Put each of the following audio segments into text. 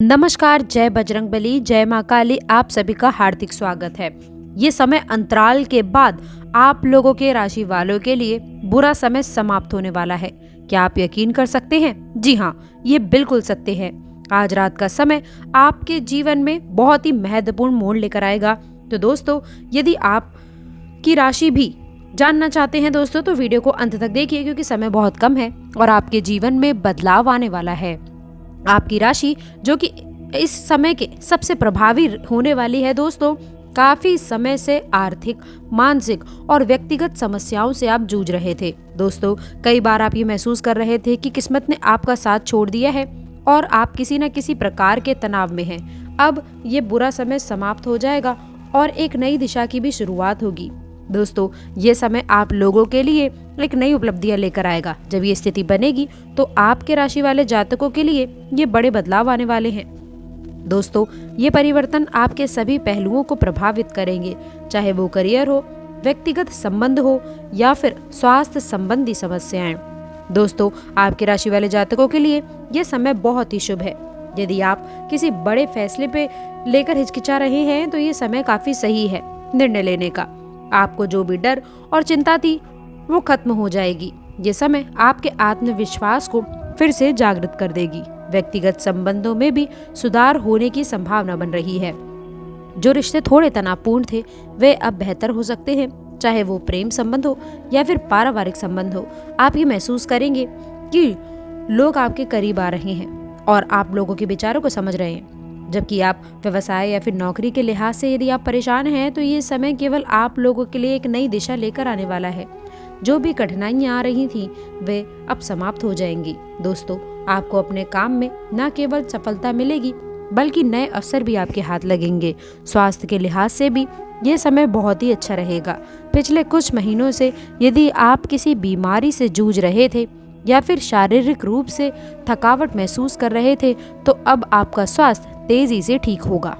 नमस्कार, जय बजरंगबली, जय माँ काली। आप सभी का हार्दिक स्वागत है। ये समय अंतराल के बाद आप लोगों के राशि वालों के लिए बुरा समय समाप्त होने वाला है। क्या आप यकीन कर सकते हैं? जी हाँ, ये बिल्कुल सत्य है। आज रात का समय आपके जीवन में बहुत ही महत्वपूर्ण मोड़ लेकर आएगा। तो दोस्तों, यदि आप की राशि भी जानना चाहते हैं दोस्तों, तो वीडियो को अंत तक देखिए, क्योंकि समय बहुत कम है और आपके जीवन में बदलाव आने वाला है। आपकी राशि जो कि इस समय के सबसे प्रभावी होने वाली है दोस्तों, काफी समय से आर्थिक, मानसिक और व्यक्तिगत समस्याओं से आप जूझ रहे थे। दोस्तों, कई बार आप ये महसूस कर रहे थे कि किस्मत ने आपका साथ छोड़ दिया है और आप किसी न किसी प्रकार के तनाव में हैं। अब ये बुरा समय समाप्त हो जाएगा और एक नई दिशा की भी शुरुआत होगी। दोस्तों, ये समय आप लोगों के लिए एक नई उपलब्धियां लेकर आएगा। जब ये स्थिति बनेगी तो आपके राशि वाले जातकों के लिए ये बड़े बदलाव आने वाले हैं। दोस्तों, ये परिवर्तन आपके सभी पहलुओं को प्रभावित करेंगे, चाहे वो करियर हो, व्यक्तिगत संबंध हो या फिर स्वास्थ्य संबंधी समस्याएं। दोस्तों, आपके राशि वाले जातकों के लिए ये समय बहुत ही शुभ है। यदि आप किसी बड़े फैसले पे लेकर हिचकिचा रहे हैं तो ये समय काफी सही है निर्णय लेने का। आपको जो भी डर और चिंता थी वो खत्म हो जाएगी। ये समय आपके आत्मविश्वास को फिर से जागृत कर देगी। व्यक्तिगत संबंधों में भी सुधार होने की संभावना बन रही है। जो रिश्ते थोड़े तनावपूर्ण थे वे अब बेहतर हो सकते हैं, चाहे वो प्रेम संबंध हो या फिर पारिवारिक संबंध हो। आप ये महसूस करेंगे कि लोग आपके करीब आ रहे हैं और आप लोगों के विचारों को समझ रहे हैं। जबकि आप व्यवसाय या फिर नौकरी के लिहाज से यदि आप परेशान हैं तो ये समय केवल आप लोगों के लिए एक नई दिशा लेकर आने वाला है। जो भी कठिनाइयां आ रही थी वे अब समाप्त हो जाएंगी। दोस्तों, आपको अपने काम में न केवल सफलता मिलेगी बल्कि नए अवसर भी आपके हाथ लगेंगे। स्वास्थ्य के लिहाज से भी ये समय बहुत ही अच्छा रहेगा। पिछले कुछ महीनों से यदि आप किसी बीमारी से जूझ रहे थे या फिर शारीरिक रूप से थकावट महसूस कर रहे थे तो अब आपका स्वास्थ्य तेजी से ठीक होगा।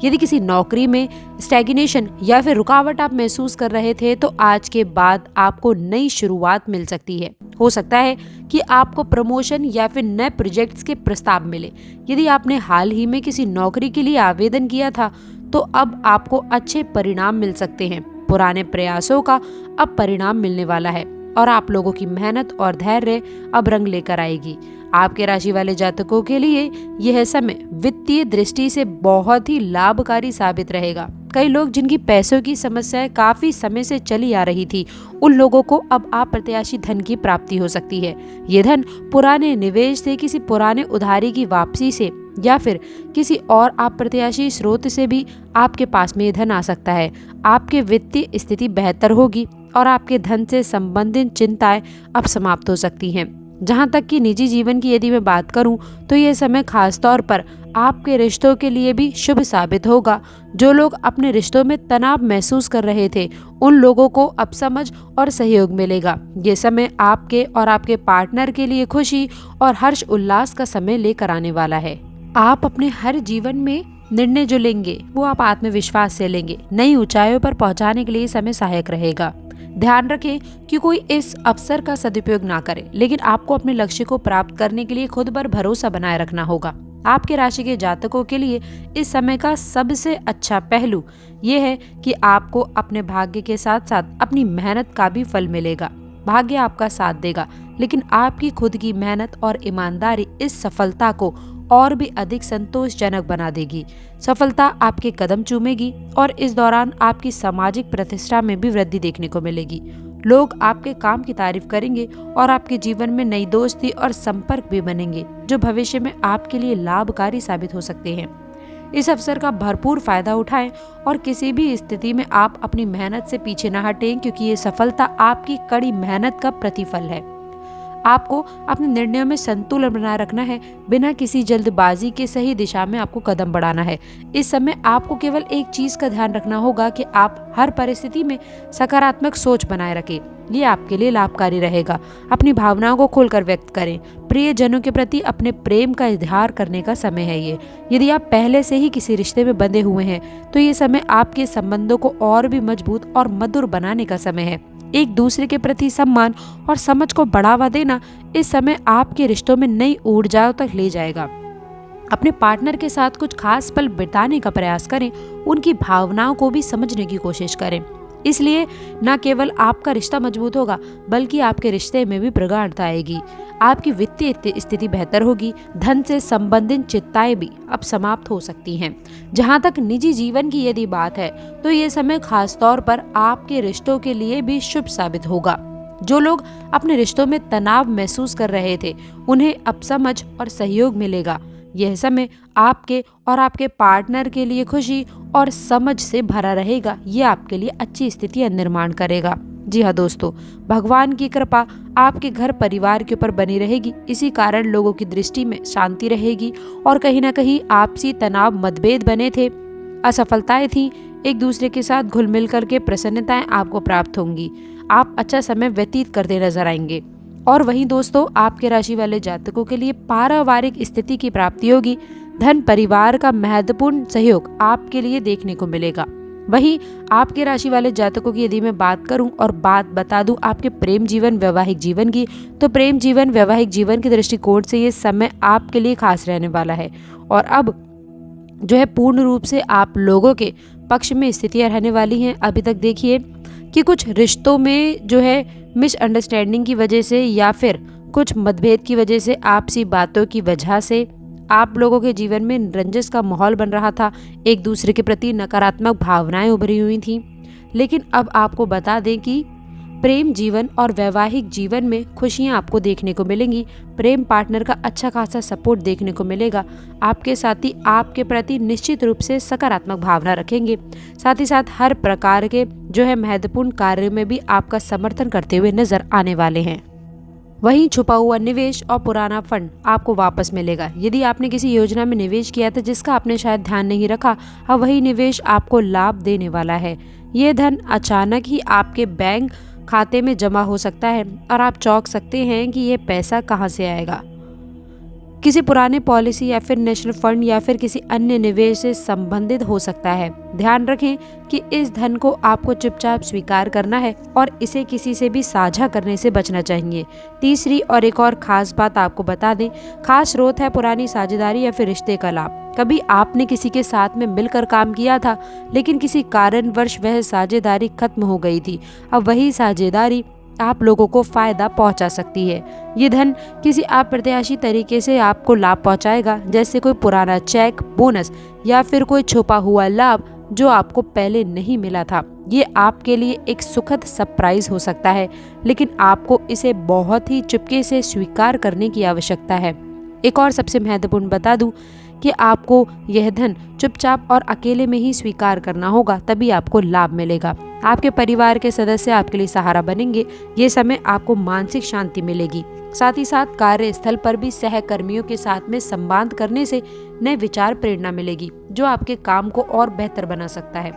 यदि किसी नौकरी में स्टैग्नेशन या फिर रुकावट आप महसूस कर रहे थे तो आज के बाद आपको नई शुरुआत मिल सकती है। हो सकता है कि आपको प्रमोशन या फिर नए प्रोजेक्ट्स के प्रस्ताव मिले। यदि आपने हाल ही में किसी नौकरी के लिए आवेदन किया था तो अब आपको अच्छे परिणाम मिल सकते हैं। पुराने प्रयासों का अब परिणाम मिलने वाला है और आप लोगों की मेहनत और धैर्य अब रंग लेकर आएगी। आपके राशि वाले जातकों के लिए यह समय वित्तीय दृष्टि से बहुत ही लाभकारी साबित रहेगा। कई लोग जिनकी पैसों की समस्याएं काफी समय से चली आ रही थी, उन लोगों को अब अप्रत्याशित धन की प्राप्ति हो सकती है। ये धन पुराने निवेश से, किसी पुराने उधारी की वापसी से या फिर किसी और अप्रत्याशित स्रोत से भी आपके पास में ये धन आ सकता है। आपकी वित्तीय स्थिति बेहतर होगी और आपके धन से संबंधित चिंताएं अब समाप्त हो सकती हैं। जहां तक कि निजी जीवन की यदि मैं बात करूं तो ये समय खास तौर पर आपके रिश्तों के लिए भी शुभ साबित होगा। जो लोग अपने रिश्तों में तनाव महसूस कर रहे थे उन लोगों को अब समझ और सहयोग मिलेगा। ये समय आपके और आपके पार्टनर के लिए खुशी और हर्ष उल्लास का समय लेकर आने वाला है। आप अपने हर जीवन में निर्णय जो लेंगे वो आप आत्मविश्वास से लेंगे। नई ऊंचाइयों पर पहुंचाने के लिए समय सहायक रहेगा। ध्यान रखें कि कोई इस अवसर का सदुपयोग ना करे, लेकिन आपको अपने लक्ष्य को प्राप्त करने के लिए खुद पर भरोसा बनाए रखना होगा। आपके राशि के जातकों के लिए इस समय का सबसे अच्छा पहलू ये है कि आपको अपने भाग्य के साथ साथ अपनी मेहनत का भी फल मिलेगा। भाग्य आपका साथ देगा, लेकिन आपकी खुद की मेहनत और ईमानदारी इस सफलता को और भी अधिक संतोषजनक बना देगी। सफलता आपके कदम चूमेगी और इस दौरान आपकी सामाजिक प्रतिष्ठा में भी वृद्धि देखने को मिलेगी। लोग आपके काम की तारीफ करेंगे और आपके जीवन में नई दोस्ती और संपर्क भी बनेंगे, जो भविष्य में आपके लिए लाभकारी साबित हो सकते हैं। इस अवसर का भरपूर फायदा उठाएं और किसी भी स्थिति में आप अपनी मेहनत से पीछे न हटें, क्योंकि ये सफलता आपकी कड़ी मेहनत का प्रतिफल है। आपको अपने निर्णयों में संतुलन बनाए रखना है। बिना किसी जल्दबाजी के सही दिशा में आपको कदम बढ़ाना है। इस समय आपको केवल एक चीज का ध्यान रखना होगा कि आप हर परिस्थिति में सकारात्मक सोच बनाए रखें। ये आपके लिए लाभकारी रहेगा। अपनी भावनाओं को खुलकर व्यक्त करें। प्रियजनों के प्रति अपने प्रेम का इजहार करने का समय है ये। यदि आप पहले से ही किसी रिश्ते में बंधे हुए हैं तो ये समय आपके संबंधों को और भी मजबूत और मधुर बनाने का समय है। एक दूसरे के प्रति सम्मान और समझ को बढ़ावा देना इस समय आपके रिश्तों में नई ऊर्जाओं तक ले जाएगा। अपने पार्टनर के साथ कुछ खास पल बिताने का प्रयास करें, उनकी भावनाओं को भी समझने की कोशिश करें। इसलिए न केवल आपका रिश्ता मजबूत होगा, बल्कि आपके रिश्ते में भी प्रगाढ़ता आएगी। आपकी वित्तीय स्थिति बेहतर होगी। धन से संबंधित चिंताएं भी अब समाप्त हो सकती हैं। जहां तक निजी जीवन की यदि बात है, तो ये समय खास तौर पर आपके रिश्तों के लिए भी शुभ साबित होगा। जो लोग अपने रिश्तों में तनाव महसूस कर रहे थे, उन्हें अब समझ और सहयोग मिलेगा। यह समय आपके और आपके पार्टनर के लिए खुशी और समझ से भरा रहेगा। ये आपके लिए अच्छी स्थितियां निर्माण करेगा। जी हाँ दोस्तों, भगवान की कृपा आपके घर परिवार के ऊपर बनी रहेगी। इसी कारण लोगों की दृष्टि में शांति रहेगी और कहीं ना कहीं आपसी तनाव, मतभेद बने थे, असफलताएं थी, एक दूसरे के साथ घुल मिल करके प्रसन्नताएं आपको प्राप्त होंगी। आप अच्छा समय व्यतीत करते नजर आएंगे। और वहीं दोस्तों, आपके राशि वाले जातकों के लिए पारिवारिक स्थिति की प्राप्ति होगी। धन, परिवार का महत्वपूर्ण सहयोग आपके लिए देखने को मिलेगा। वहीं आपके राशि वाले जातकों की यदि मैं बात करूं और बात बता दूं आपके प्रेम जीवन, वैवाहिक जीवन की, तो प्रेम जीवन, वैवाहिक जीवन के दृष्टिकोण से ये समय आपके लिए खास रहने वाला है। और अब जो है पूर्ण रूप से आप लोगों के पक्ष में स्थितियां रहने वाली हैं। अभी तक देखिए कि कुछ रिश्तों में जो है मिसअंडरस्टैंडिंग की वजह से या फिर कुछ मतभेद की वजह से, आपसी बातों की वजह से आप लोगों के जीवन में रंजिश का माहौल बन रहा था। एक दूसरे के प्रति नकारात्मक भावनाएं उभरी हुई थी। लेकिन अब आपको बता दें कि प्रेम जीवन और वैवाहिक जीवन में खुशियां आपको देखने को मिलेंगी। प्रेम पार्टनर का अच्छा खासा सपोर्ट देखने को मिलेगा। आपके साथी आपके प्रति निश्चित रूप से सकारात्मक भावना रखेंगे। साथ ही साथ हर प्रकार के जो है महत्वपूर्ण कार्य में भी आपका समर्थन करते हुए नजर आने वाले हैं। वहीं छुपा हुआ निवेश और पुराना फंड आपको वापस मिलेगा। यदि आपने किसी योजना में निवेश किया था जिसका आपने शायद ध्यान नहीं रखा, अब वही निवेश आपको लाभ देने वाला है। ये धन अचानक ही आपके बैंक खाते में जमा हो सकता है और आप चौंक सकते हैं कि ये पैसा कहां से आएगा। किसी पुराने पॉलिसी या फिर नेशनल फंड या फिर किसी अन्य निवेश से संबंधित हो सकता है। ध्यान रखें कि इस धन को आपको चुपचाप स्वीकार करना है और इसे किसी से भी साझा करने से बचना चाहिए। तीसरी और एक और खास बात आपको बता दें, खास स्रोत है पुरानी साझेदारी या फिर रिश्ते का लाभ। कभी आपने किसी के साथ में मिलकर काम किया था, लेकिन किसी कारणवश वह साझेदारी खत्म हो गई थी। अब वही साझेदारी आप लोगों को फायदा पहुंचा सकती है। ये धन किसी अप्रत्याशित तरीके से आपको लाभ पहुंचाएगा, जैसे कोई पुराना चेक, बोनस या फिर कोई छुपा हुआ लाभ जो आपको पहले नहीं मिला था। ये आपके लिए एक सुखद सरप्राइज हो सकता है, लेकिन आपको इसे बहुत ही चुपके से स्वीकार करने की आवश्यकता है। एक और सबसे महत्वपूर्ण बता दूं कि आपको यह धन चुपचाप और अकेले में ही स्वीकार करना होगा, तभी आपको लाभ मिलेगा। आपके परिवार के सदस्य आपके लिए सहारा बनेंगे। ये समय आपको मानसिक शांति मिलेगी। साथ ही साथ कार्यस्थल पर भी सहकर्मियों के साथ में संवाद करने से नए विचार, प्रेरणा मिलेगी जो आपके काम को और बेहतर बना सकता है।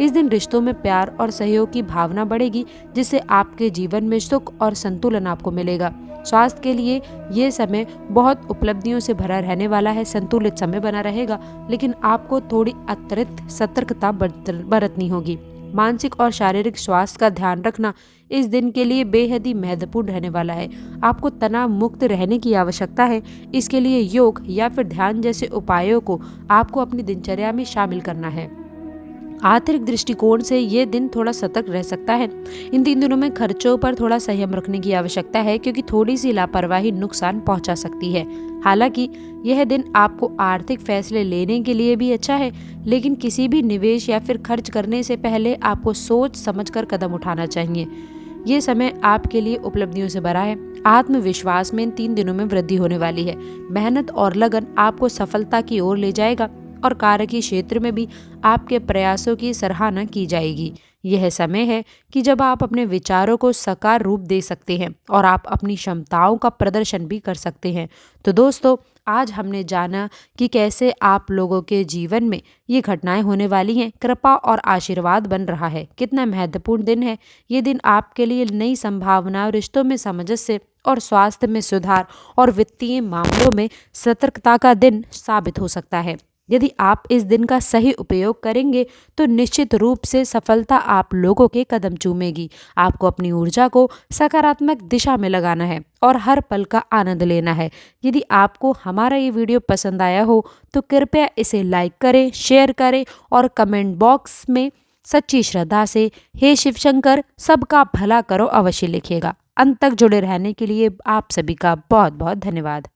इस दिन रिश्तों में प्यार और सहयोग की भावना बढ़ेगी, जिससे आपके जीवन में सुख और संतुलन आपको मिलेगा। स्वास्थ्य के लिए ये समय बहुत उपलब्धियों से भरा रहने वाला है। संतुलित समय बना रहेगा, लेकिन आपको थोड़ी अतिरिक्त सतर्कता बरतनी होगी। मानसिक और शारीरिक स्वास्थ्य का ध्यान रखना इस दिन के लिए बेहद ही महत्वपूर्ण रहने वाला है। आपको तनाव मुक्त रहने की आवश्यकता है। इसके लिए योग या फिर ध्यान जैसे उपायों को आपको अपनी दिनचर्या में शामिल करना है। आर्थिक दृष्टिकोण से ये दिन थोड़ा सतर्क रह सकता है। इन 3 दिनों में खर्चों पर थोड़ा संयम रखने की आवश्यकता है, क्योंकि थोड़ी सी लापरवाही नुकसान पहुंचा सकती है। हालांकि यह दिन आपको आर्थिक फैसले लेने के लिए भी अच्छा है, लेकिन किसी भी निवेश या फिर खर्च करने से पहले आपको सोच समझकर कदम उठाना चाहिए। ये समय आपके लिए उपलब्धियों से भरा है। आत्मविश्वास में इन 3 दिनों में वृद्धि होने वाली है। मेहनत और लगन आपको सफलता की ओर ले जाएगा और कार्य के क्षेत्र में भी आपके प्रयासों की सराहना की जाएगी। यह समय है कि जब आप अपने विचारों को साकार रूप दे सकते हैं और आप अपनी क्षमताओं का प्रदर्शन भी कर सकते हैं। तो दोस्तों, आज हमने जाना कि कैसे आप लोगों के जीवन में ये घटनाएं होने वाली हैं। कृपा और आशीर्वाद बन रहा है। कितना महत्वपूर्ण दिन है ये दिन आपके लिए। नई संभावनाओं, रिश्तों में सामंजस्य और स्वास्थ्य में सुधार और वित्तीय मामलों में सतर्कता का दिन साबित हो सकता है। यदि आप इस दिन का सही उपयोग करेंगे तो निश्चित रूप से सफलता आप लोगों के कदम चूमेगी। आपको अपनी ऊर्जा को सकारात्मक दिशा में लगाना है और हर पल का आनंद लेना है। यदि आपको हमारा ये वीडियो पसंद आया हो तो कृपया इसे लाइक करें, शेयर करें और कमेंट बॉक्स में सच्ची श्रद्धा से हे शिव शंकर सबका भला करो अवश्य लिखिएगा। अंत तक जुड़े रहने के लिए आप सभी का बहुत बहुत धन्यवाद।